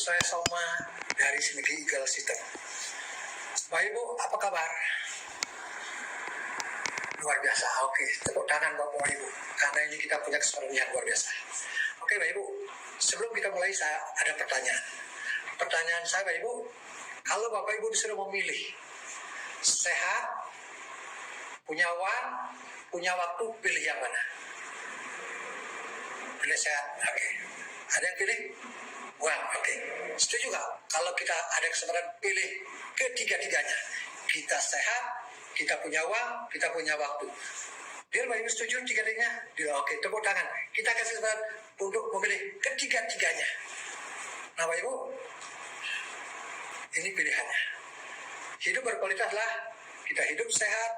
saya Soma dari Synergy Eagle System. Bapak Ibu, apa kabar? Luar biasa, oke. Tepuk tangan Bapak Ibu, karena ini kita punya kesempatan yang luar biasa. Oke Bapak Ibu, sebelum kita mulai saya ada pertanyaan. Pertanyaan saya Bapak Ibu, kalau Bapak Ibu disuruh memilih sehat, punya uang, punya waktu, pilih yang mana? Pilih sehat, oke. Ada yang pilih? Uang, oke. Setuju nggak? Kalau kita ada kesempatan pilih ketiga-tiganya. Kita sehat, kita punya uang, kita punya waktu. Dia Bapak Ibu setuju tiga-tiganya? Dia oke, tepuk tangan. Kita kasih kesempatan untuk memilih ketiga-tiganya. Nah Bapak Ibu, ini pilihannya. Hidup berkualitas adalah kita hidup sehat,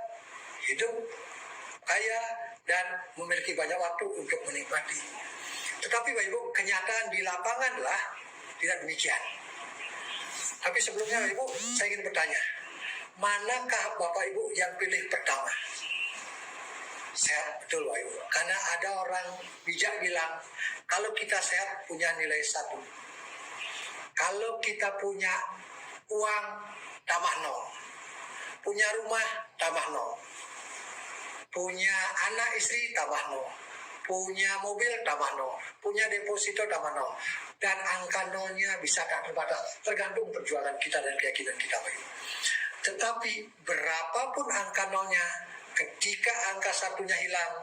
hidup kaya, dan memiliki banyak waktu untuk menikmati. Tetapi Bapak Ibu, kenyataan di lapangan adalah tidak demikian. Tapi sebelumnya Bapak Ibu, saya ingin bertanya, manakah Bapak Ibu yang pilih pertama? Sehat, betul Bapak Ibu. Karena ada orang bijak bilang, kalau kita sehat punya nilai 1. Kalau kita punya uang, tambah 0. Punya rumah, tambah 0. Punya anak istri, tambah 0. Punya mobil, tambah 0. Punya deposito, tambah 0. Dan angka 0-nya bisa tak terbatas, tergantung perjuangan kita dan keyakinan kita. Tetapi berapapun angka 0-nya, ketika angka 1-nya hilang,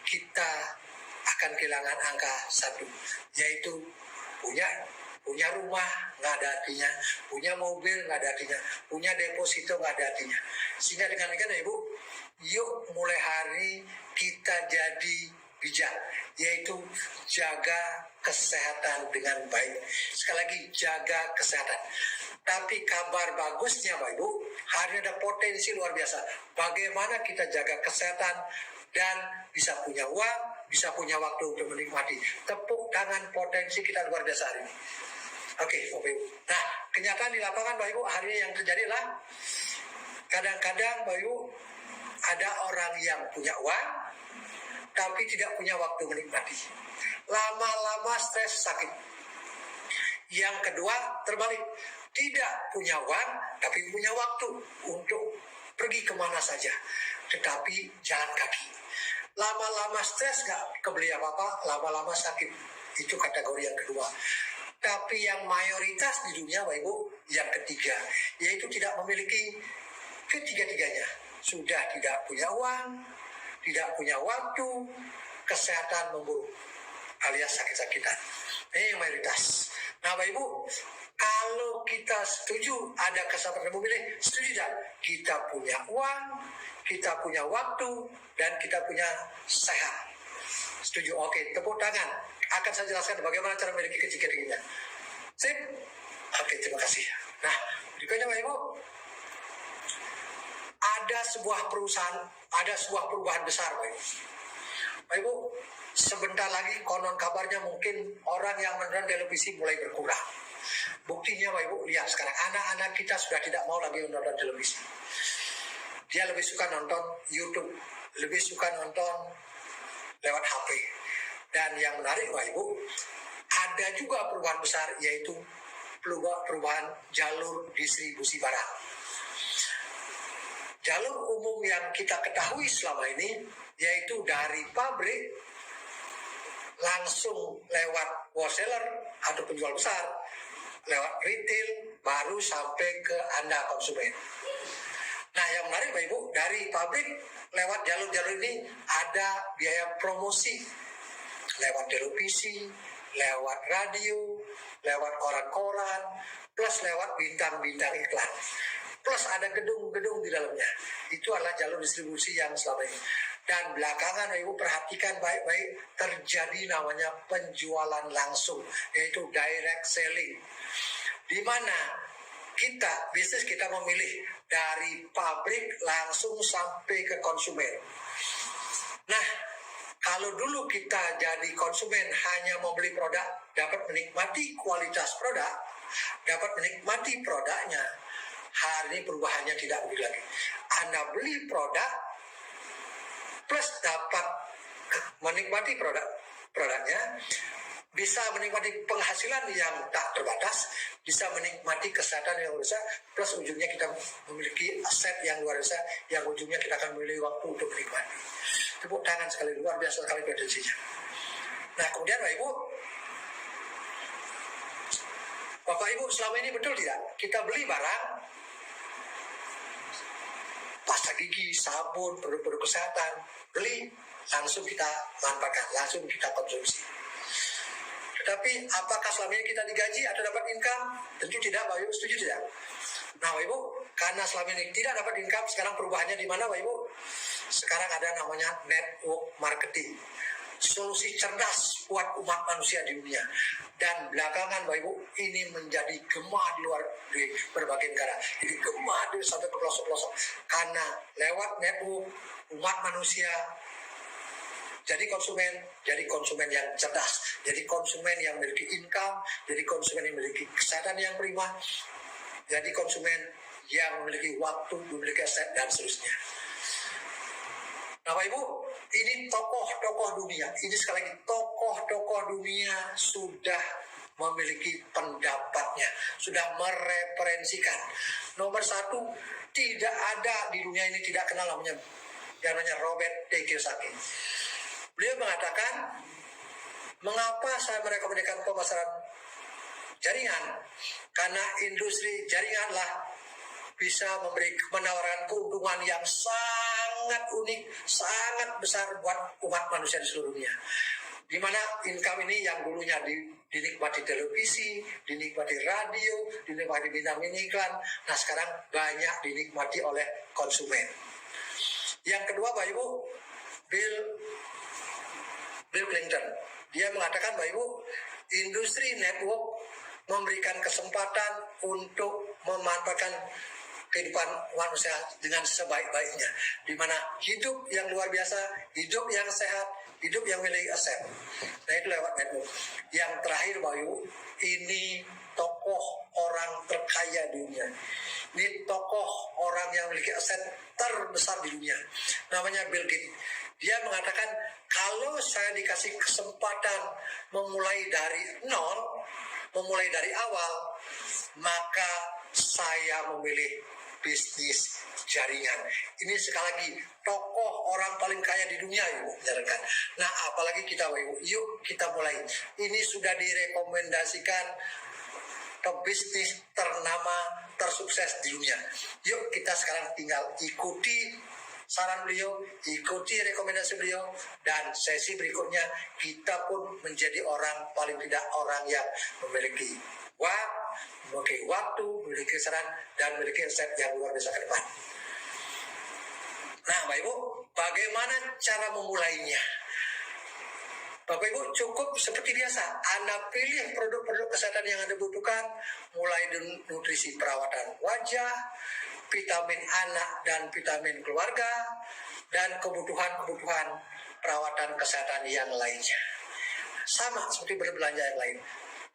kita akan kehilangan angka 1, yaitu punya rumah nggak ada artinya, punya mobil nggak ada artinya, punya deposito nggak ada artinya. Sehingga dengan Ibu, yuk mulai hari kita jadi bijak, yaitu jaga kesehatan dengan baik. Sekali lagi, jaga kesehatan. Tapi kabar bagusnya Bapak Ibu, hari ini ada potensi luar biasa. Bagaimana kita jaga kesehatan dan bisa punya uang, bisa punya waktu untuk menikmati. Tepuk tangan, potensi kita luar biasa hari ini. Oke, Bapak Ibu. Nah, kenyataan di lapangan Bapak Ibu, hari ini yang terjadi adalah kadang-kadang Bapak Ibu, ada orang yang punya uang, tapi tidak punya waktu menikmati. Lama-lama stres, sakit. Yang kedua, terbalik. Tidak punya uang, tapi punya waktu untuk pergi kemana saja. Tetapi jalan kaki. Lama-lama stres, nggak kebeli apa-apa, lama-lama sakit. Itu kategori yang kedua. Tapi yang mayoritas di dunia, Bapak Ibu, yang ketiga, yaitu tidak memiliki ketiga-tiganya. Sudah tidak punya uang, tidak punya waktu, kesehatan memburuk, alias sakit-sakitan. Ini yang mayoritas. Nah Bapak Ibu, kalau kita setuju ada kesempatan memilih, setuju tidak? Kita punya uang, kita punya waktu, dan kita punya sehat. Setuju? Oke, tepuk tangan. Akan saya jelaskan bagaimana cara memiliki ketiga-tiganya. Sip? Oke, terima kasih. Nah, berikutnya Bapak Ibu, ada sebuah perusahaan, ada sebuah perubahan besar Bapak Ibu. Bapak Ibu, sebentar lagi konon kabarnya mungkin orang yang menonton televisi mulai berkurang. Buktinya Bapak Ibu, lihat sekarang anak-anak kita sudah tidak mau lagi menonton televisi. Dia lebih suka nonton YouTube, lebih suka nonton lewat HP. Dan yang menarik Bapak Ibu, ada juga perubahan besar, yaitu perubahan jalur distribusi barang. Jalur umum yang kita ketahui selama ini, yaitu dari pabrik langsung lewat wholesaler atau penjual besar, lewat retail, baru sampai ke Anda konsumen. Nah yang menarik Bapak Ibu, dari pabrik lewat jalur-jalur ini ada biaya promosi, lewat televisi, lewat radio, lewat koran-koran, plus lewat bintang-bintang iklan. Plus ada gedung-gedung di dalamnya. Itu adalah jalur distribusi yang selama ini. Dan belakangan Ibu perhatikan baik-baik, terjadi namanya penjualan langsung, yaitu direct selling. Di mana bisnis kita memilih dari pabrik langsung sampai ke konsumen. Nah, kalau dulu kita jadi konsumen hanya mau beli produk, dapat menikmati kualitas produk, dapat menikmati produknya, hari ini perubahannya tidak begitu lagi. Anda beli produk plus dapat menikmati produknya, bisa menikmati penghasilan yang tak terbatas, bisa menikmati kesehatan yang luar biasa, plus ujungnya kita memiliki aset yang luar biasa, yang ujungnya kita akan memiliki waktu untuk menikmati. Tepuk tangan sekali, luar biasa sekali potensinya. Nah kemudian Bapak Ibu selama ini betul tidak? Kita beli barang, pasta gigi, sabun, produk-produk kesehatan, beli, langsung kita manfaatkan, langsung kita konsumsi. Tetapi apakah selama ini kita digaji atau dapat income? Tentu tidak, Bapak Ibu. Setuju tidak? Nah, Bapak Ibu, karena selama ini tidak dapat income, sekarang perubahannya di mana, Bapak Ibu? Sekarang ada namanya network marketing. Solusi cerdas buat umat manusia di dunia. Dan belakangan, Bapak Ibu, ini menjadi gema di berbagai negara. Jadi gema sampai ke pelosok-pelosok. Karena lewat network, umat manusia jadi konsumen yang cerdas, jadi konsumen yang memiliki income, jadi konsumen yang memiliki kesehatan yang prima, jadi konsumen yang memiliki waktu, memiliki aset, dan seterusnya. Nah, Bapak Ibu, ini tokoh-tokoh dunia, ini sekali lagi tokoh-tokoh dunia sudah memiliki pendapatnya, sudah mereferensikan. Nomor satu, tidak ada di dunia ini tidak kenal namanya Robert T. Kiyosaki. Beliau mengatakan, mengapa saya merekomendasikan pemasaran jaringan? Karena industri jaringanlah bisa menawarkan keuntungan yang sangat unik, sangat besar buat umat manusia di seluruh dunia. Di mana income ini yang dulunya dinikmati televisi, dinikmati radio, dinikmati bintang iklan, nah sekarang banyak dinikmati oleh konsumen. Yang kedua, Bapak Ibu, Bill Clinton, dia mengatakan, Bapak Ibu, industri network memberikan kesempatan untuk memanfaatkan kehidupan manusia dengan sebaik-baiknya, di mana hidup yang luar biasa, hidup yang sehat, hidup yang memiliki aset. Nah itu lewat network. Yang terakhir, Bapak Ibu, ini tokoh orang terkaya di dunia. Ini tokoh orang yang memiliki aset terbesar di dunia. Namanya Bill Gates. Dia mengatakan, kalau saya dikasih kesempatan memulai dari nol, memulai dari awal, maka saya memilih bisnis jaringan. Ini sekali lagi tokoh orang paling kaya di dunia, Ibu. Nah, apalagi kita, Ibu, yuk kita mulai. Ini sudah direkomendasikan ke bisnis ternama, tersukses di dunia. Yuk kita sekarang tinggal ikuti saran beliau, ikuti rekomendasi beliau, dan sesi berikutnya kita pun menjadi orang, paling tidak orang yang memiliki waktu, memiliki saran, dan memiliki aset yang luar biasa ke depan. Nah, Bapak Ibu, bagaimana cara memulainya? Bapak Ibu, cukup seperti biasa, Anda pilih produk-produk kesehatan yang Anda butuhkan, mulai dari nutrisi perawatan wajah, vitamin anak dan vitamin keluarga, dan kebutuhan-kebutuhan perawatan kesehatan yang lainnya. Sama seperti berbelanja yang lain.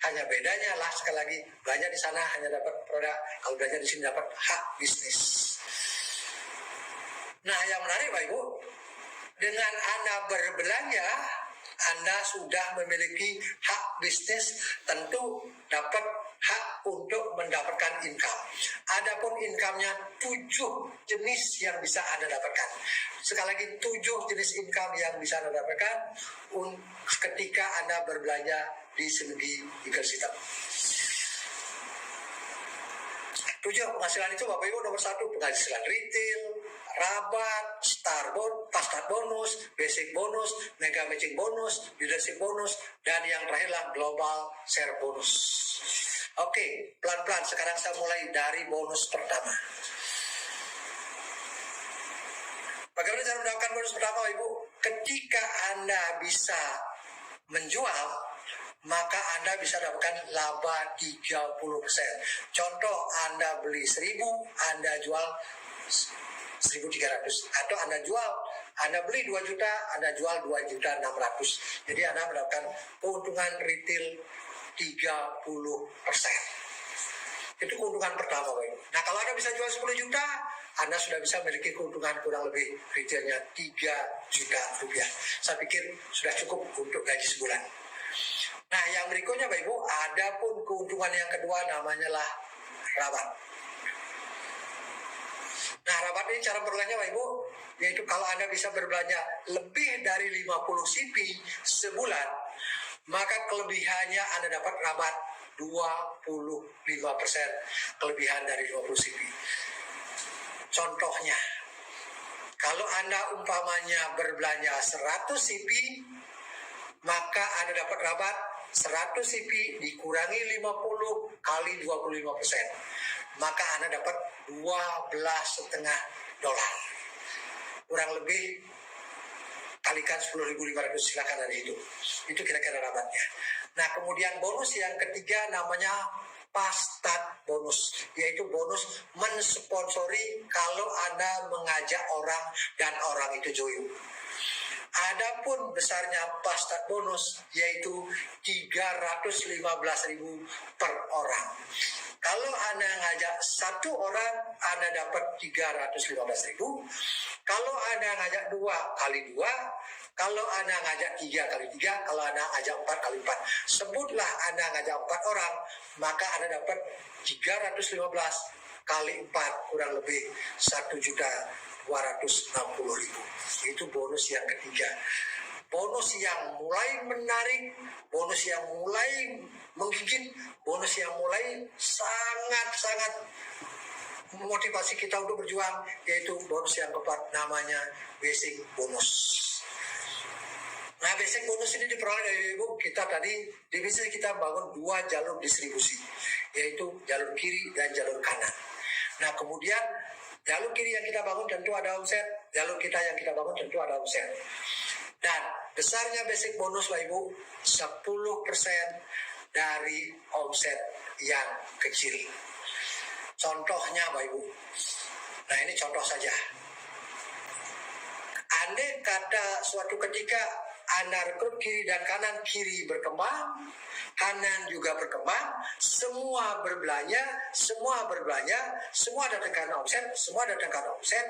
Hanya bedanya lah, sekali lagi, belanja di sana hanya dapat produk, kalau belanja di sini dapat hak bisnis. Nah, yang menarik, Bapak Ibu, dengan Anda berbelanja, Anda sudah memiliki hak bisnis, tentu dapat hak untuk mendapatkan income. Adapun income-nya 7 jenis yang bisa Anda dapatkan. Sekali lagi 7 jenis income yang bisa Anda dapatkan ketika Anda berbelanja di Senugi Eagle System. 7 penghasilan itu, Bapak Ibu, nomor 1 penghasilan retail, rabat, start bonus, basic bonus, mega matching bonus, leadership bonus, dan yang terakhirlah global share bonus. Oke, pelan-pelan sekarang saya mulai dari bonus pertama. Bagaimana cara mendapatkan bonus pertama, Ibu? Ketika Anda bisa menjual, maka Anda bisa dapatkan laba 30%. Contoh, Anda beli 1.000, Anda jual 1.300. Atau Anda beli 2 juta, Anda jual 2.600.000. Jadi Anda mendapatkan keuntungan retail 30%. Itu keuntungan pertama, Pak. Nah, kalau Anda bisa jual 10 juta, Anda sudah bisa memiliki keuntungan kurang lebih retailnya 3 juta rupiah. Saya pikir sudah cukup untuk gaji sebulan. Nah, yang berikutnya Bapak Ibu, ada pun keuntungan yang kedua namanya lah rabat. Nah, rabat ini cara berbelanjanya Bapak Ibu, yaitu kalau Anda bisa berbelanja lebih dari 50 CP sebulan, maka kelebihannya Anda dapat rabat 25% kelebihan dari 50 CP. Contohnya, kalau Anda umpamanya berbelanja 100 CP, maka Anda dapat rabat 100 CP dikurangi 50 kali 25%. Maka Anda dapat $12,5. Kurang lebih kalikan 10.500, silakan ada itu. Itu kira-kira rabatnya. Nah, kemudian bonus yang ketiga namanya Pastat bonus, yaitu bonus mensponsori kalau Anda mengajak orang dan orang itu join. Adapun besarnya Pastat bonus yaitu 315.000 per orang. Kalau Anda ngajak satu orang, Anda dapat 315.000. Kalau Anda ngajak 2 kali 2, kalau Anda ngajak 3 kali 3, kalau Anda ngajak 4 kali 4. Sebutlah Anda ngajak 4 orang, maka Anda dapat 315 kali 4, kurang lebih 1.260.000. Itu bonus yang ketiga. Bonus yang mulai menarik, bonus yang mulai menggigit, bonus yang mulai sangat-sangat memotivasi kita untuk berjuang, yaitu bonus yang keempat namanya basic bonus. Nah, basic bonus ini diperoleh dari Ibu. Kita tadi di bisnis kita bangun 2 jalur distribusi, yaitu jalur kiri dan jalur kanan. Nah, kemudian jalur kiri yang kita bangun tentu ada omset, jalur kita yang kita bangun tentu ada omset. Dan besarnya basic bonus Bapak Ibu 10% dari omset yang kecil. Contohnya Bapak Ibu. Nah, ini contoh saja. Andai kata suatu ketika Anda rekrut kiri dan kanan, kiri berkembang, kanan juga berkembang, semua berbelanja, semua datang karena omset,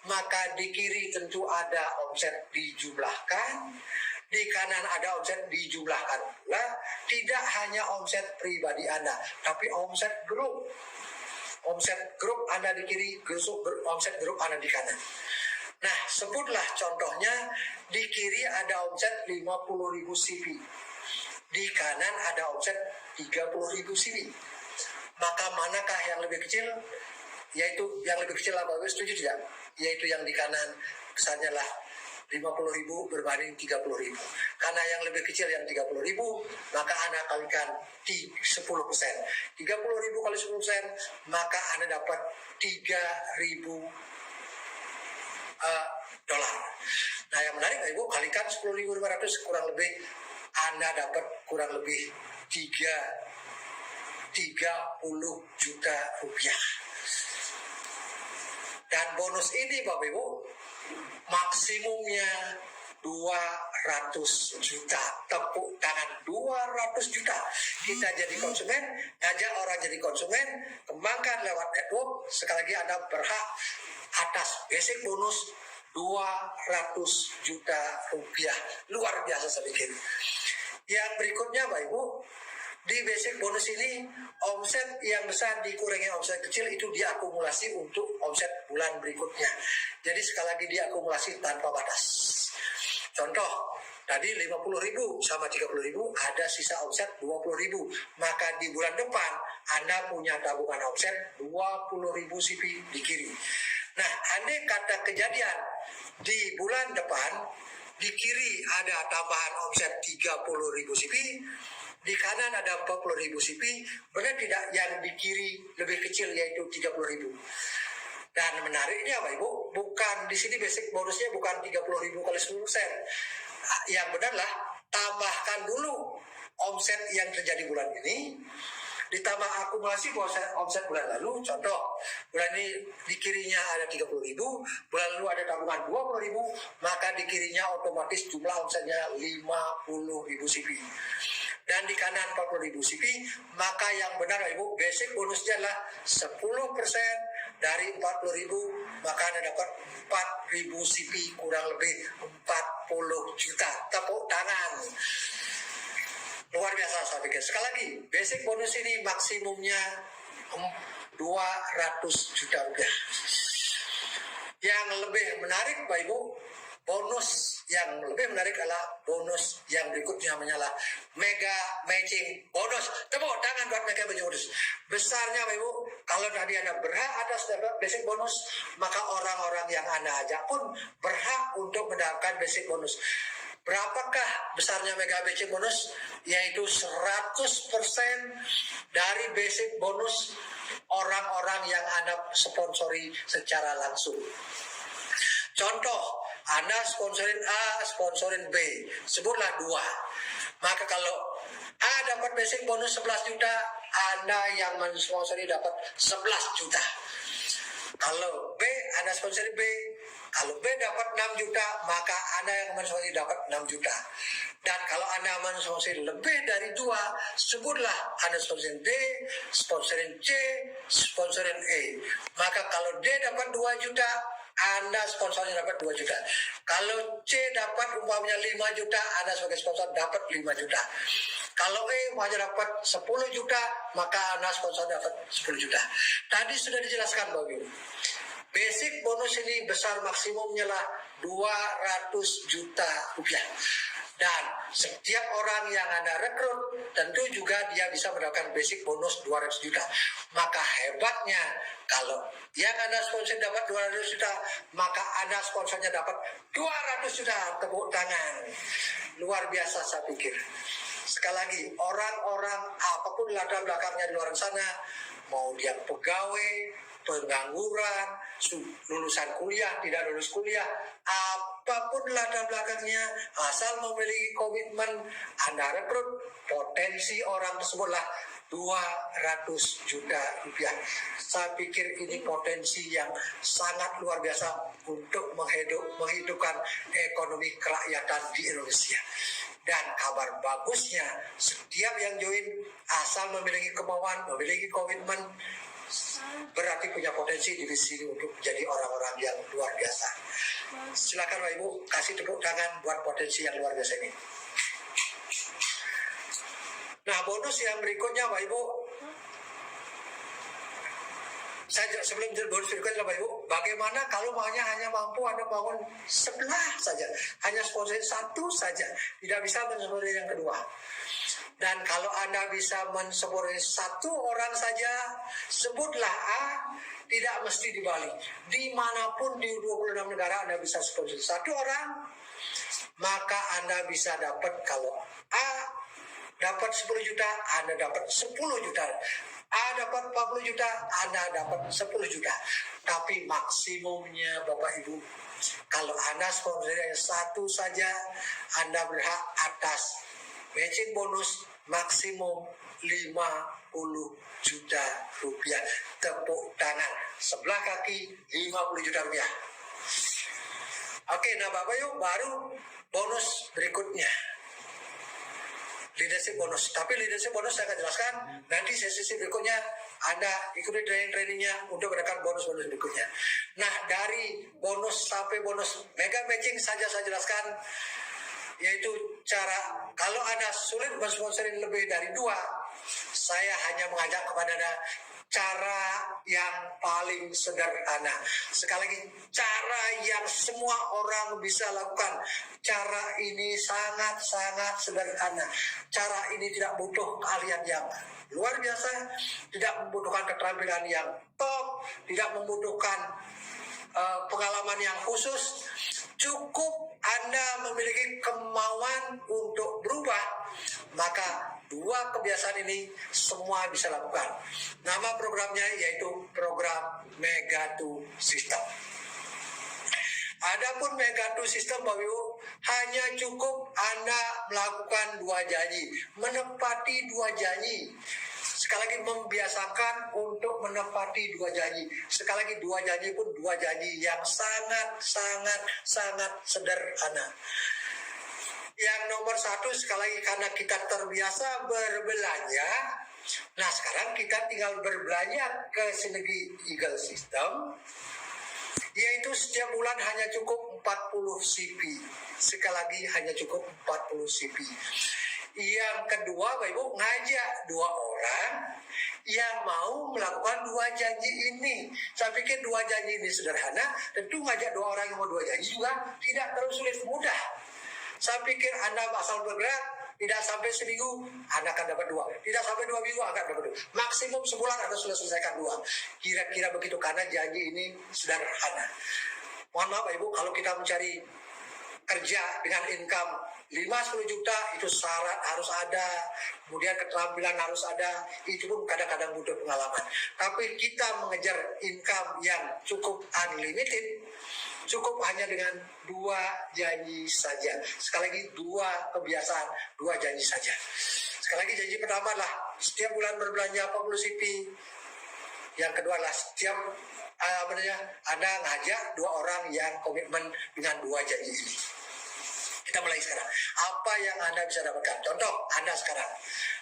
maka di kiri tentu ada omset dijumlahkan, di kanan ada omset dijumlahkan pula, tidak hanya omset pribadi Anda, tapi omset grup. Omset grup Anda di kiri, omset grup Anda di kanan. Nah, sebutlah contohnya, di kiri ada omset 50.000 CP. Di kanan ada omset 30.000 CP. Maka manakah yang lebih kecil? Yaitu yang lebih kecil lah, Bapak setuju tidak? Yaitu yang di kanan, kesannya lah 50.000 berbanding 30.000. Karena yang lebih kecil yang 30.000, maka Anda kalikan 10%. 30.000 kali 10%, maka Anda dapat 3.000 dolar. Nah, yang menarik Ibu, kalikan 10.500, kurang lebih Anda dapat kurang lebih 30 juta rupiah. Dan bonus ini Bapak Ibu maksimumnya 200 juta. Tepuk tangan, 200 juta. Kita jadi konsumen, ngajak orang jadi konsumen, kembangkan lewat network. Sekali lagi Anda berhak atas basic bonus 200 juta rupiah. Luar biasa saya pikir. Yang berikutnya Bapak Ibu, di basic bonus ini omset yang besar dikurangi omset kecil itu diakumulasi untuk omset bulan berikutnya. Jadi sekali lagi diakumulasi tanpa batas. Contoh, tadi 50.000 sama 30.000 ada sisa omset 20.000. Maka di bulan depan Anda punya tabungan omset 20.000 CP di kiri. Nah, andai kata kejadian di bulan depan di kiri ada tambahan omset 30.000 CP, di kanan ada 40.000 CP, benar tidak yang di kiri lebih kecil yaitu 30.000. Dan menariknya Bapak Ibu, bukan di sini basic bonusnya bukan 30.000 kali 10%. Yang benarlah tambahkan dulu omset yang terjadi bulan ini, ditambah akumulasi omset bulan lalu. Contoh, bulan ini di kirinya ada 30.000, bulan lalu ada tabungan 20.000, maka di kirinya otomatis jumlah omsetnya 50.000 CP. Dan di kanan 40.000 CP, maka yang benar Ibu, basic bonusnya adalah 10% dari 40.000, maka Anda dapat 4.000 CP, kurang lebih 40 juta. Tepuk tangan. Luar biasa saya pikir. Sekali lagi, basic bonus ini maksimumnya 200 juta rupiah. Yang lebih menarik Bapak Ibu, bonus yang lebih menarik adalah bonus yang berikutnya menyalah mega matching bonus. Tepuk tangan buat mega matching bonus. Besarnya Bapak Ibu, kalau tadi Anda berhak atas dapat basic bonus, maka orang-orang yang Anda ajak pun berhak untuk mendapatkan basic bonus. Berapakah besarnya mega basic bonus? Yaitu 100% dari basic bonus orang-orang yang Anda sponsori secara langsung. Contoh, Anda sponsorin A, sponsorin B, sebutlah 2. Maka kalau A dapat basic bonus 11 juta, Anda yang mensponsori dapat 11 juta. Kalau B, Anda sponsori B. Kalau B dapat 6 juta, maka Anda yang mensponsori dapat 6 juta. Dan kalau Anda mensponsori lebih dari 2, sebutlah Anda sponsorin D, sponsorin C, sponsorin E. Maka kalau D dapat 2 juta, Anda sponsornya dapat 2 juta. Kalau C dapat umpamanya 5 juta, Anda sebagai sponsor dapat 5 juta. Kalau E umpamanya dapat 10 juta, maka Anda sponsor dapat 10 juta. Tadi sudah dijelaskan Bapak Ibu. Basic bonus ini besar maksimumnya lah 200 juta rupiah. Dan setiap orang yang Anda rekrut tentu juga dia bisa mendapatkan basic bonus 200 juta. Maka hebatnya kalau yang Anda sponsor dapat 200 juta, maka Anda sponsornya dapat 200 juta. Tepuk tangan. Luar biasa saya pikir. Sekali lagi, orang-orang apapun latar belakangnya di luar sana, mau dia pegawai, pengangguran, lulusan kuliah, tidak lulus kuliah, apapun latar belakangnya, asal memiliki komitmen, Anda rekrut, potensi orang tersebutlah 200 juta rupiah. Saya pikir ini potensi yang sangat luar biasa untuk menghidupkan ekonomi kerakyatan di Indonesia. Dan kabar bagusnya, setiap yang join asal memiliki kemauan, memiliki komitmen, berarti punya potensi di sini untuk menjadi orang-orang yang luar biasa. Silakan Bapak Ibu, kasih tepuk tangan buat potensi yang luar biasa ini. Nah, bonus yang berikutnya Bapak Ibu, sebelum bonus berikutnya Bapak Ibu, bagaimana kalau hanya mampu Anda bangun sebelah saja, hanya sponsorin 1 saja, tidak bisa mensponsori yang kedua. Dan kalau Anda bisa mensponsori 1 orang saja, sebutlah A, tidak mesti di Bali. Dimanapun di 26 negara Anda bisa sponsori 1 orang, maka Anda bisa dapat, kalau A dapat 10 juta, Anda dapat 10 juta. A dapat 40 juta, Anda dapat 10 juta. Tapi maksimumnya Bapak Ibu, kalau Anda sponsori 1 saja, Anda berhak atas matching bonus maksimum 50 juta rupiah. Tepuk tangan. Sebelah kaki 50 juta rupiah. Oke, nah Bapak Ibu, baru bonus berikutnya. Leadership bonus. Tapi leadership bonus saya akan jelaskan nanti sesi berikutnya. Anda ikuti training-trainingnya untuk mendapatkan bonus-bonus berikutnya. Nah, dari bonus sampai bonus mega matching saja saya jelaskan, yaitu cara kalau Anda sulit mensponsorin lebih dari 2, saya hanya mengajak kepada Anda cara yang paling sederhana. Sekali lagi, cara yang semua orang bisa lakukan. Cara ini sangat-sangat sederhana. Cara ini tidak butuh keahlian yang luar biasa, tidak membutuhkan keterampilan yang top, tidak membutuhkan pengalaman yang khusus. Cukup Anda memiliki kemauan untuk berubah, maka 2 kebiasaan ini semua bisa lakukan. Nama programnya yaitu program Megatu System. Adapun Megatu System Bapak Ibu, hanya cukup Anda melakukan 2 janji, menepati 2 janji. Sekali lagi, membiasakan untuk menepati 2 janji. Sekali lagi, 2 janji pun 2 janji yang sangat sederhana. Yang nomor 1, sekali lagi, karena kita terbiasa berbelanja. Nah, sekarang kita tinggal berbelanja ke Sinergi Eagle System, yaitu setiap bulan hanya cukup 40 CP. Sekali lagi, hanya cukup 40 CP. Yang kedua, Bapak Ibu, ngajak 2 orang yang mau melakukan 2 janji ini. Saya pikir 2 janji ini sederhana, tentu ngajak 2 orang yang mau 2 janji juga tidak terlalu sulit, mudah. Saya pikir Anda asal bergerak, tidak sampai seminggu Anda akan dapat 2, tidak sampai 2 minggu akan dapat 2, maksimum sebulan Anda sudah selesaikan 2. Kira-kira begitu, karena janji ini sederhana. Mohon maaf Bapak Ibu, kalau kita mencari kerja dengan income 5-10 juta itu syarat harus ada, kemudian keterampilan harus ada, itu pun kadang-kadang butuh pengalaman. Tapi kita mengejar income yang cukup unlimited, cukup hanya dengan 2 janji saja. Sekali lagi 2 kebiasaan, 2 janji saja. Sekali lagi janji pertama adalah setiap bulan berbelanja 40 CP. Yang kedua adalah setiap Anda ngajak 2 orang yang komitmen dengan 2 janji ini. Kita mulai sekarang. Apa yang Anda bisa dapatkan? Contoh, Anda sekarang.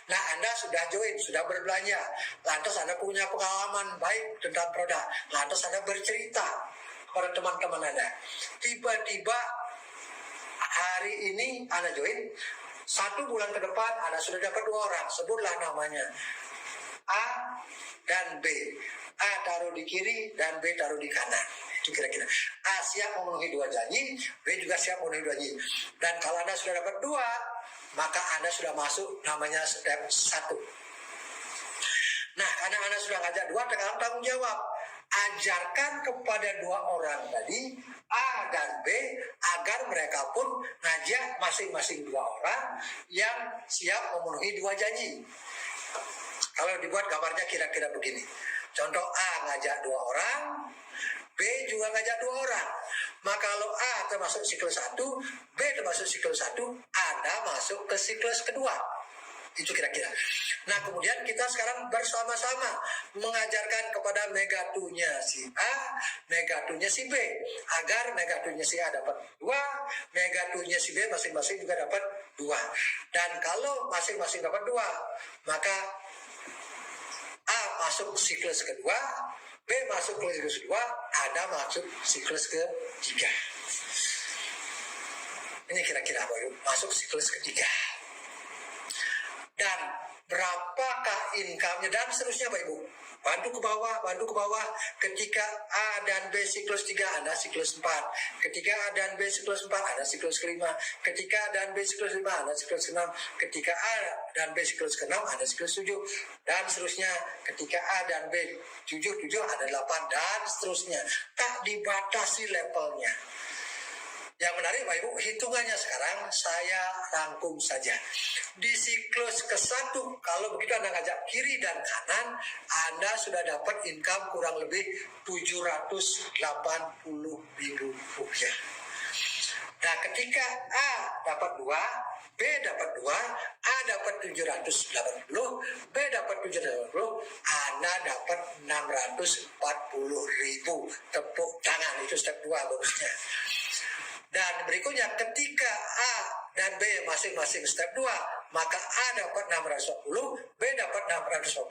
Nah, Anda sudah join, sudah berbelanja. Lantas Anda punya pengalaman baik tentang produk. Lantas Anda bercerita kepada teman-teman Anda. Tiba-tiba hari ini Anda join, 1 bulan ke depan Anda sudah dapat 2 orang. Sebutlah namanya. A dan B. A taruh di kiri dan B taruh di kanan. Itu kira-kira. A siap memenuhi 2 janji, B juga siap memenuhi 2 janji. Dan kalau Anda sudah dapat 2, maka Anda sudah masuk namanya step 1. Nah, karena Anda sudah ngajak 2, sekarang tanggung jawab. Ajarkan kepada 2 orang tadi, A dan B, agar mereka pun ngajak masing-masing 2 orang yang siap memenuhi 2 janji. Kalau dibuat gambarnya kira-kira begini. Contoh A ngajak 2 orang, B juga ngajak 2 orang. Maka kalau A termasuk siklus 1, B termasuk siklus 1, Anda masuk ke siklus kedua. Itu kira-kira. Nah, kemudian kita sekarang bersama-sama mengajarkan kepada megatunya si A, megatunya si B, agar megatunya si A dapat 2, megatunya si B masing-masing juga dapat 2. Dan kalau masing-masing dapat 2, maka A masuk siklus kedua, B masuk siklus kedua, Anda masuk siklus ketiga. Ini kira-kira masuk siklus ketiga. Dan berapakah income-nya dan seterusnya Pak Ibu. Bantu ke bawah. Ketika A dan B siklus 3, Anda siklus 4. Ketika A dan B siklus 4, Anda siklus kelima. Ketika A dan B siklus 5, Anda siklus 6. Ketika A dan B siklus ke-6, Anda siklus 7. Dan seterusnya. Ketika A dan B 7, ada 8. Dan seterusnya. Tak dibatasi levelnya. Yang menarik Pak Ibu, hitungannya sekarang saya rangkum saja. Di siklus ke-1, kalau begitu Anda ngajak kiri dan kanan, Anda sudah dapat income kurang lebih Rp780.000. Nah, ketika A dapat 2, B dapat 2, A dapat 780, B dapat 780, Anda dapat 640.000. Tepuk tangan, itu step 2 bagusnya. Dan berikutnya ketika A dan B masing-masing step 2, maka A dapat 640, B dapat 640,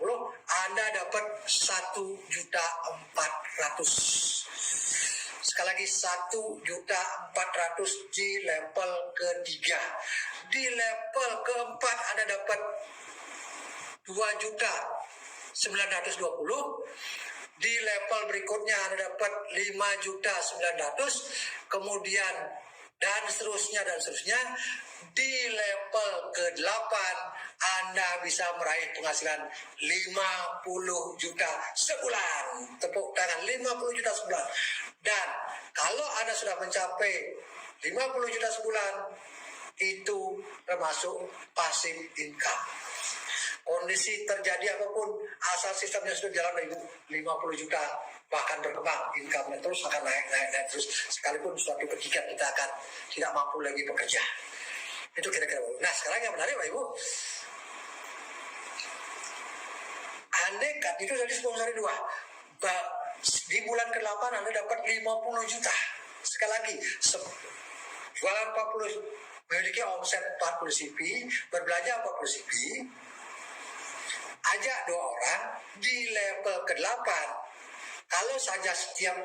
Anda dapat 1.400.000. Sekali lagi 1.400.000 di level ketiga. Di level keempat Anda dapat 2.920.000. Di level berikutnya Anda dapat 5.900.000, kemudian dan seterusnya. Di level ke-8 Anda bisa meraih penghasilan 50 juta sebulan. Tepuk tangan, 50 juta sebulan. Dan kalau Anda sudah mencapai 50 juta sebulan, itu termasuk passive income. Kondisi terjadi apapun, asal sistemnya sudah jalan 50 juta, bahkan berkembang, income-nya terus akan naik terus. Sekalipun suatu ketika kita akan tidak mampu lagi bekerja. Itu kira-kira. Nah, sekarang yang menarik Pak Ibu, andai kan itu tadi 10 hari 2, di bulan ke-8 Anda dapat 50 juta. Sekali lagi, jualan 40, memiliki omset 40 CP, berbelanja 40 CP, ajak 2 orang di level ke-8. Kalau saja setiap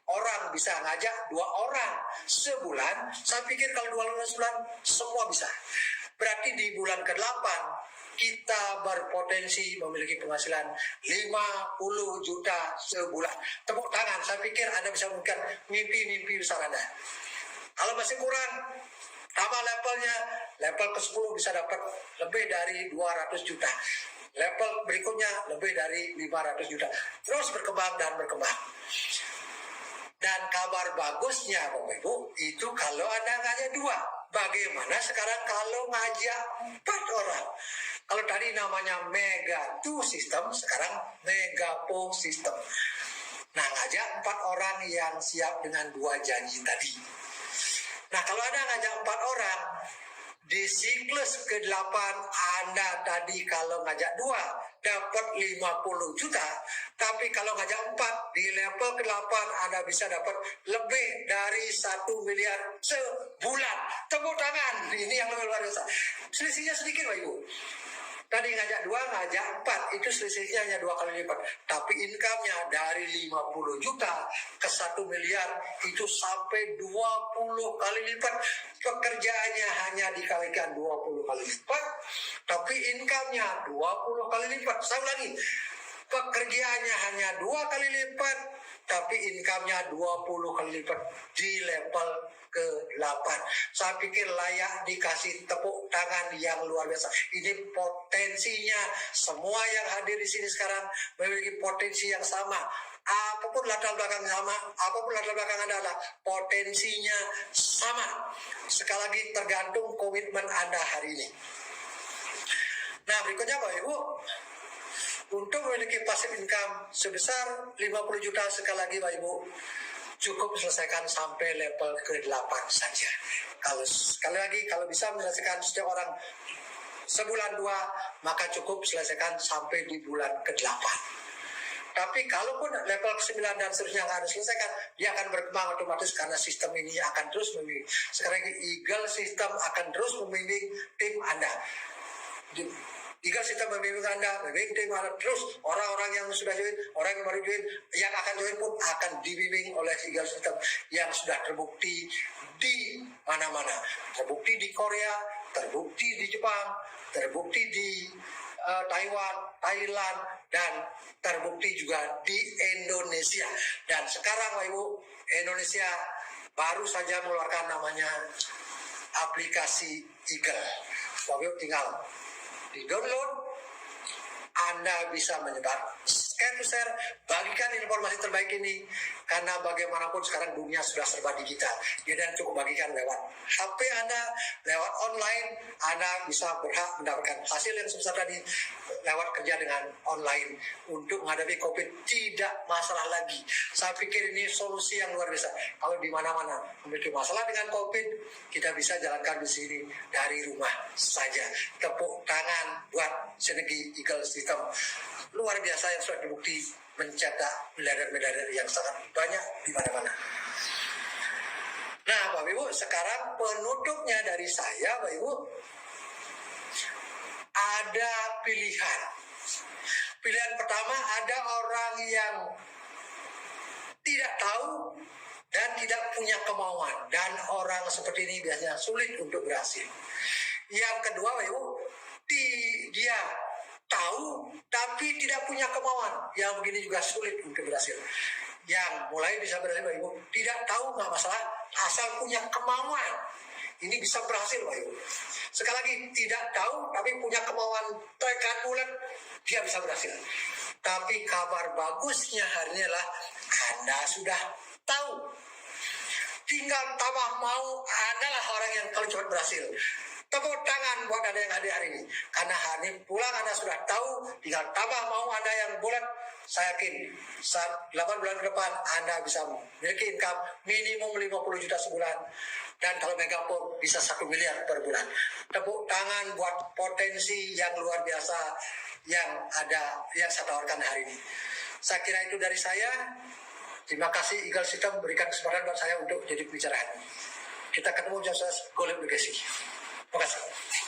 orang bisa ngajak 2 orang sebulan, saya pikir kalau 2 orang sebulan semua bisa. Berarti di bulan ke-8 kita berpotensi memiliki penghasilan 50 juta sebulan. Tepuk tangan, saya pikir Anda bisa mengungkapkan mimpi-mimpi besar Anda. Kalau masih kurang, tambah levelnya, level ke-10 bisa dapat lebih dari 200 juta. Level berikutnya lebih dari 500 juta. Terus berkembang dan berkembang. Dan kabar bagusnya Bapak Ibu, itu kalau Anda ngajak 2. Bagaimana sekarang kalau ngajak 4 orang? Kalau tadi namanya Mega 2 System, sekarang Mega Po System. Nah, ngajak 4 orang yang siap dengan 2 janji tadi. Nah, kalau Anda ngajak 4 orang, di siklus ke-8 Anda tadi kalau ngajak 2 dapat 50 juta. Tapi kalau ngajak 4 di level ke-8 Anda bisa dapat lebih dari 1 miliar sebulan. Tepuk tangan. Ini yang lebih luar biasa. Selisihnya sedikit Pak Ibu. Tadi ngajak 2, ngajak 4, itu selisihnya hanya 2 kali lipat. Tapi income-nya dari 50 juta ke 1 miliar itu sampai 20 kali lipat. Pekerjaannya hanya dikalikan 20 kali lipat, tapi income-nya 20 kali lipat. Saya ulangi, pekerjaannya hanya 2 kali lipat, tapi income-nya 20 kali lipat di level ke-8. Saya pikir layak dikasih tepuk tangan yang luar biasa. Ini potensinya, semua yang hadir di sini sekarang memiliki potensi yang sama. Apapun latar belakang sama, apapun latar belakang Anda, potensinya sama. Sekali lagi tergantung komitmen Anda hari ini. Nah, berikutnya Bapak Ibu, untuk memiliki passive income sebesar 50 juta sekali lagi Bapak Ibu, cukup selesaikan sampai level ke-8 saja. Kalau sekali lagi, kalau bisa menyelesaikan setiap orang sebulan 2, maka cukup selesaikan sampai di bulan ke-8. Tapi kalaupun level ke-9 dan seterusnya nggak ada selesaikan, dia akan berkembang otomatis karena sistem ini akan terus membimbing. Sekarang ini Eagle System akan terus membimbing tim Anda. Jika kita membimbing Anda, membimbing tim Anda, terus orang-orang yang sudah join, orang yang baru join, yang akan join pun akan dibimbing oleh Eagle System yang sudah terbukti di mana-mana. Terbukti di Korea, terbukti di Jepang, terbukti di Taiwan, Thailand, dan terbukti juga di Indonesia. Dan sekarang Bapak Ibu, Indonesia baru saja mengeluarkan namanya aplikasi Eagle. Bapak Ibu tinggal di-download, Anda bisa menyebar, share, bagikan informasi terbaik ini, karena bagaimanapun sekarang dunia sudah serba digital. Ya, dan cukup bagikan lewat HP Anda, lewat online, Anda bisa berhak mendapatkan hasil yang sebesar tadi lewat kerja dengan online untuk menghadapi COVID. Tidak masalah lagi. Saya pikir ini solusi yang luar biasa. Kalau di mana-mana memiliki masalah dengan COVID, kita bisa jalankan di sini dari rumah saja. Tepuk tangan buat Synergy Eagle System. Luar biasa yang sudah dibukti mencetak miliarder-miliarder yang sangat banyak di mana-mana. Nah, Bapak Ibu, sekarang penutupnya dari saya, Bapak Ibu, ada pilihan. Pilihan pertama, ada orang yang tidak tahu dan tidak punya kemauan, dan orang seperti ini biasanya sulit untuk berhasil. Yang kedua, Bapak Ibu, dia tahu tapi tidak punya kemauan, yang begini juga sulit untuk berhasil. Yang mulai bisa berhasil Bapak Ibu, tidak tahu nggak masalah, asal punya kemauan, ini bisa berhasil Bapak Ibu. Sekali lagi, tidak tahu tapi punya kemauan, tekad bulat, dia bisa berhasil. Tapi kabar bagusnya hari ini adalah Anda sudah tahu, tinggal tambah mau, adalah orang yang paling cepat berhasil. Tepuk tangan buat Anda yang hadir hari ini. Karena hari ini pulang Anda sudah tahu, tinggal tambah mau Anda yang bulat. Saya yakin, 8 bulan ke depan Anda bisa memiliki income minimum 50 juta sebulan. Dan kalau Megaport bisa 1 miliar per bulan. Tepuk tangan buat potensi yang luar biasa yang ada, yang saya tawarkan hari ini. Saya kira itu dari saya. Terima kasih Eagle System memberikan kesempatan buat saya untuk jadi pembicaraan. Kita ketemu jam 11 Golden Legacy. Terima kasih.